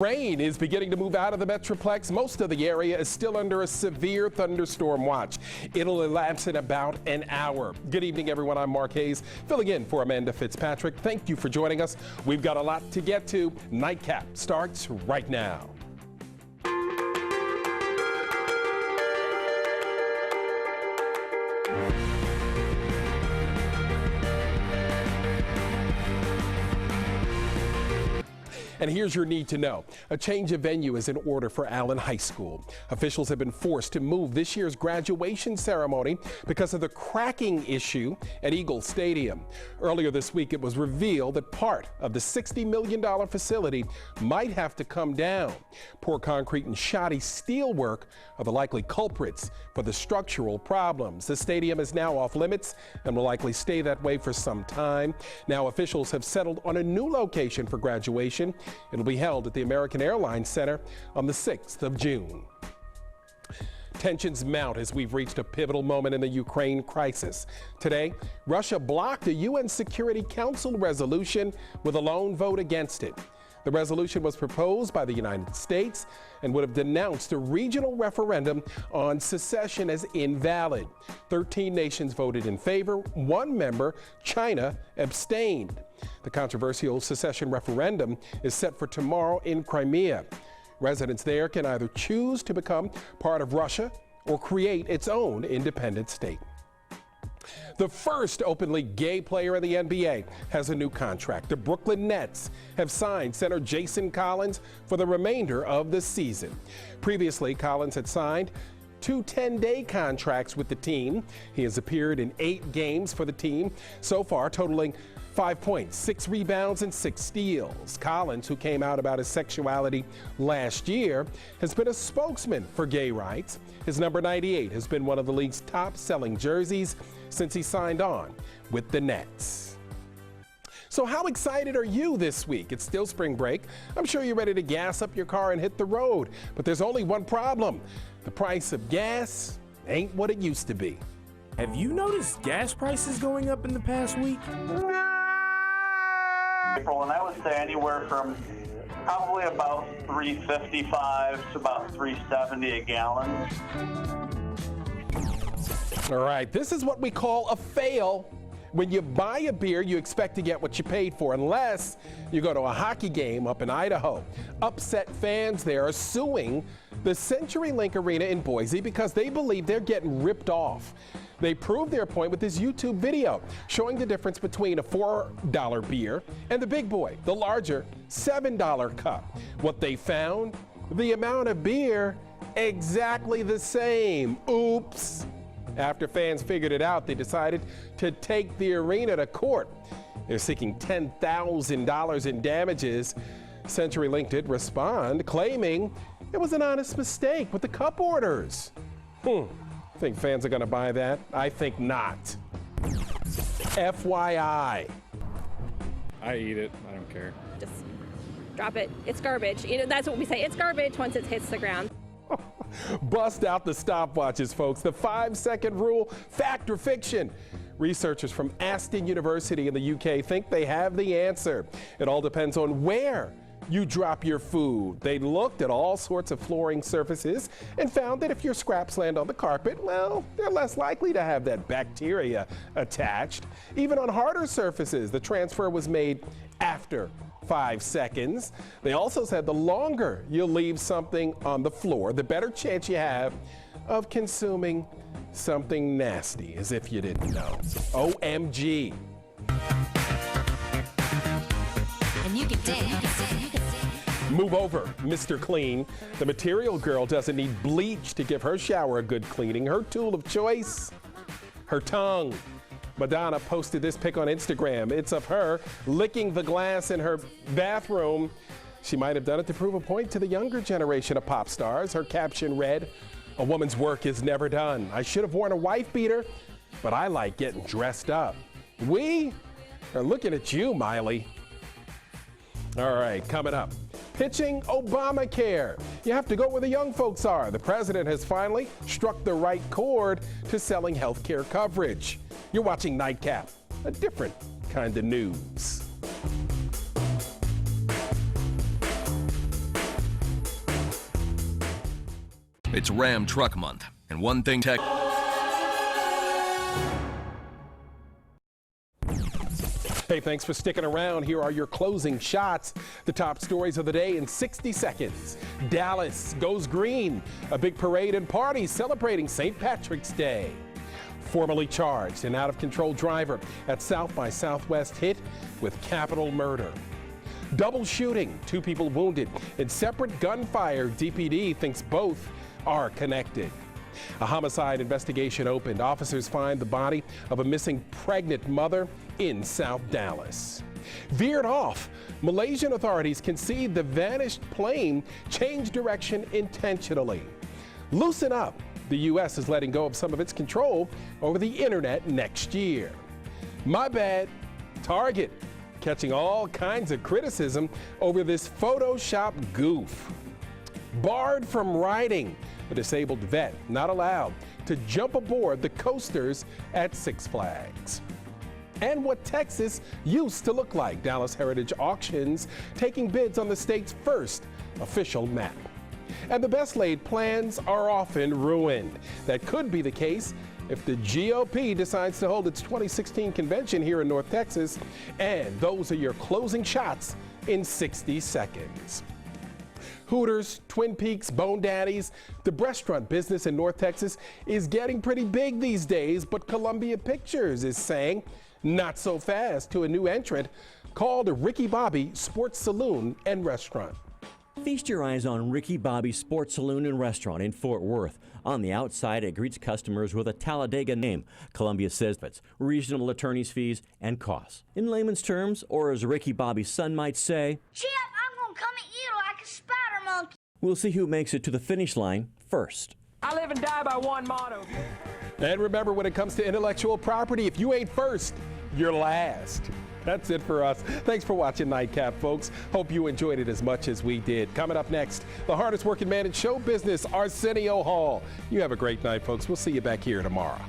Rain is beginning to move out of the Metroplex. Most of the area is still under a severe thunderstorm watch. It'll elapse in about an hour. Good evening, everyone. I'm Mark Hayes, filling in for Amanda Fitzpatrick. Thank you for joining us. We've got a lot to get to. Nightcap starts right now. And here's your need to know. A change of venue is in order for Allen High School. Officials have been forced to move this year's graduation ceremony because of the cracking issue at Eagle Stadium. Earlier this week, it was revealed that part of the $60 million facility might have to come down. Poor concrete and shoddy steel work are the likely culprits for the structural problems. The stadium is now off limits and will likely stay that way for some time. Now officials have settled on a new location for graduation. It'll be held at the American Airlines Center on the 6th of June. Tensions mount as we've reached a pivotal moment in the Ukraine crisis. Today, Russia blocked a UN Security Council resolution with a lone vote against it. The resolution was proposed by the United States and would have denounced a regional referendum on secession as invalid. 13 nations voted in favor. One member, China, abstained. The controversial secession referendum is set for tomorrow in Crimea. Residents there can either choose to become part of Russia or create its own independent state. The first openly gay player in the NBA has a new contract. The Brooklyn Nets have signed center Jason Collins for the remainder of the season. Previously, Collins had signed two 10-day contracts with the team. He has appeared in 8 games for the team so far, totaling 5 points, 6 rebounds, and 6 steals. Collins, who came out about his sexuality last year, has been a spokesman for gay rights. His number 98 has been one of the league's top-selling jerseys since he signed on with the Nets. So how excited are you this week? It's still spring break. I'm sure you're ready to gas up your car and hit the road. But there's only one problem. The price of gas ain't what it used to be. Have you noticed gas prices going up in the past week? April, and I would say anywhere from probably about $3.55 to about $3.70 a gallon. All right, this is what we call a fail. When you buy a beer, you expect to get what you paid for, unless you go to a hockey game up in Idaho. Upset fans there are suing the CenturyLink Arena in Boise because they believe they're getting ripped off. They proved their point with this YouTube video showing the difference between a $4 beer and the big boy, the larger $7 cup. What they found? The amount of beer exactly the same. Oops. After fans figured it out, they decided to take the arena to court. They're seeking $10,000 in damages. CenturyLink did respond, claiming it was an honest mistake with the cup orders. Think fans are going to buy that? I think not. FYI. I eat it. I don't care. Just drop it. It's garbage. You know, that's what we say. It's garbage once it hits the ground. Bust out the stopwatches, folks. The 5-second rule, fact or fiction? Researchers from Aston University in the UK think they have the answer. It all depends on where you drop your food. They looked at all sorts of flooring surfaces and found that if your scraps land on the carpet, well, they're less likely to have that bacteria attached. Even on harder surfaces, the transfer was made after 5 seconds. They also said the longer you leave something on the floor, the better chance you have of consuming something nasty, as if you didn't know. OMG. And you can dance. Move over, Mr. Clean. The Material Girl doesn't need bleach to give her shower a good cleaning. Her tool of choice, her tongue. Madonna posted this pic on Instagram. It's of her licking the glass in her bathroom. She might have done it to prove a point to the younger generation of pop stars. Her caption read, "A woman's work is never done. I should have worn a wife beater, but I like getting dressed up." We are looking at you, Miley. All right, coming up. Pitching Obamacare. You have to go where the young folks are. The president has finally struck the right chord to selling health care coverage. You're watching Nightcap, a different kind of news. It's Ram Truck Month, and one thing tech. Hey, thanks for sticking around. Here are your closing shots. The top stories of the day in 60 seconds. Dallas goes green. A big parade and party celebrating St. Patrick's Day. Formally charged, an out-of-control driver at South by Southwest hit with capital murder. Double shooting, 2 people wounded in separate gunfire. DPD thinks both are connected. A homicide investigation opened. Officers find the body of a missing pregnant mother in South Dallas. Veered off. Malaysian authorities concede the vanished plane changed direction intentionally. Loosen up. The U.S. is letting go of some of its control over the internet next year. My bad. Target catching all kinds of criticism over this Photoshop goof. Barred from riding. A disabled vet not allowed to jump aboard the coasters at Six Flags. And what Texas used to look like. Dallas Heritage Auctions taking bids on the state's first official map. And the best laid plans are often ruined. That could be the case if the GOP decides to hold its 2016 convention here in North Texas. And those are your closing shots in 60 seconds. Hooters, Twin Peaks, Bone Daddies. The restaurant business in North Texas is getting pretty big these days, but Columbia Pictures is saying not so fast to a new entrant called Ricky Bobby Sports Saloon and Restaurant. Feast your eyes on Ricky Bobby Sports Saloon and Restaurant in Fort Worth. On the outside, it greets customers with a Talladega name. Columbia says it's reasonable attorney's fees and costs. In layman's terms, or as Ricky Bobby's son might say, Chip, I'm gonna come at you like a spider monkey. We'll see who makes it to the finish line first. I live and die by one motto. And remember, when it comes to intellectual property, if you ain't first, you're last. That's it for us. Thanks for watching Nightcap, folks. Hope you enjoyed it as much as we did. Coming up next, the hardest working man in show business, Arsenio Hall. You have a great night, folks. We'll see you back here tomorrow.